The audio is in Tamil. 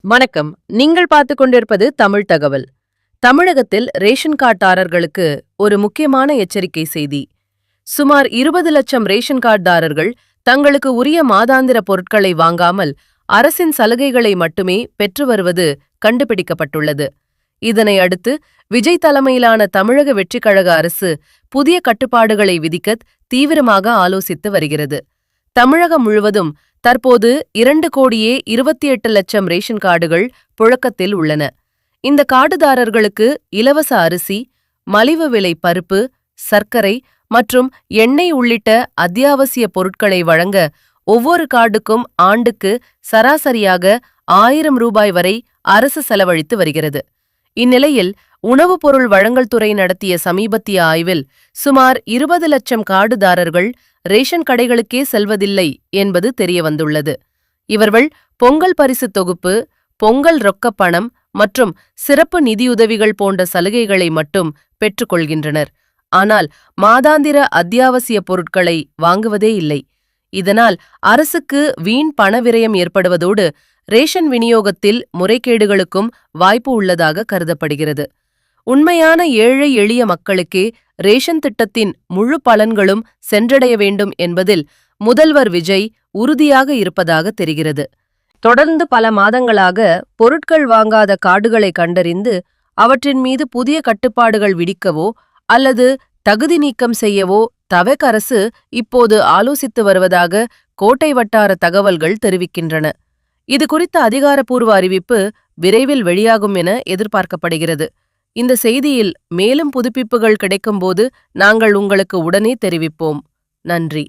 வணக்கம். நீங்கள் பார்த்துக் கொண்டிருப்பது தமிழ் தகவல். தமிழகத்தில் ரேஷன் கார்டுதாரர்களுக்கு ஒரு முக்கியமான எச்சரிக்கை செய்தி. சுமார் 20 லட்சம் ரேஷன் கார்டுதாரர்கள் தங்களுக்கு உரிய மாதாந்திர பொருட்களை வாங்காமல் அரசின் சலுகைகளை மட்டுமே பெற்று வருவது கண்டுபிடிக்கப்பட்டுள்ளது. இதனை அடுத்து விஜய் தலைமையிலான தமிழக வெற்றிக் கழக அரசு புதிய கட்டுப்பாடுகளை விதிக்க தீவிரமாக ஆலோசித்து வருகிறது. தமிழகம் முழுவதும் தற்போது 2,28 லட்சம் ரேஷன் கார்டுகள் புழக்கத்தில் உள்ளன. இந்த கார்டுதாரர்களுக்கு இலவச அரிசி, மலிவு விலை பருப்பு, சர்க்கரை மற்றும் எண்ணெய் உள்ளிட்ட அத்தியாவசிய பொருட்களை வழங்க ஒவ்வொரு கார்டுக்கும் ஆண்டுக்கு சராசரியாக 1000 ரூபாய் வரை அரசு செலவழித்து வருகிறது. இந்நிலையில் உணவுப் பொருள் வழங்கல் துறை நடத்திய சமீபத்திய ஆய்வில் சுமார் 20 லட்சம் கார்டுதாரர்கள் ரேஷன் கடைகளுக்கே செல்வதில்லை என்பது தெரியவந்துள்ளது. இவர்கள் பொங்கல் பரிசு தொகுப்பு, பொங்கல் ரொக்கப் பணம் மற்றும் சிறப்பு நிதியுதவிகள் போன்ற சலுகைகளை மட்டும் பெற்றுக்கொள்கின்றனர். ஆனால் மாதாந்திர அத்தியாவசிய பொருட்களை வாங்குவதே இல்லை. இதனால் அரசுக்கு வீண் பண விரயம் ஏற்படுவதோடு ரேஷன் விநியோகத்தில் முறைகேடுகளுக்கும் வாய்ப்பு உள்ளதாக கருதப்படுகிறது. உண்மையான ஏழை எளிய மக்களுக்கே ரேஷன் திட்டத்தின் முழு பலன்களும் சென்றடைய வேண்டும் என்பதில் முதல்வர் விஜய் உறுதியாக இருப்பதாக தெரிகிறது. தொடர்ந்து பல மாதங்களாக பொருட்கள் வாங்காத கார்டுகளை கண்டறிந்து அவற்றின் மீது புதிய கட்டுப்பாடுகள் விதிக்கவோ அல்லது தகுதி நீக்கம் செய்யவோ தவேக அரசு இப்போது ஆலோசித்து வருவதாக கோட்டை வட்டார தகவல்கள் தெரிவிக்கின்றன. இது குறித்த அதிகாரப்பூர்வ அறிவிப்பு விரைவில் வெளியாகும் என எதிர்பார்க்கப்படுகிறது. இந்த செய்தியில் மேலும் புதுப்பிப்புகள் கிடைக்கும்போது நாங்கள் உங்களுக்கு உடனே தெரிவிப்போம். நன்றி.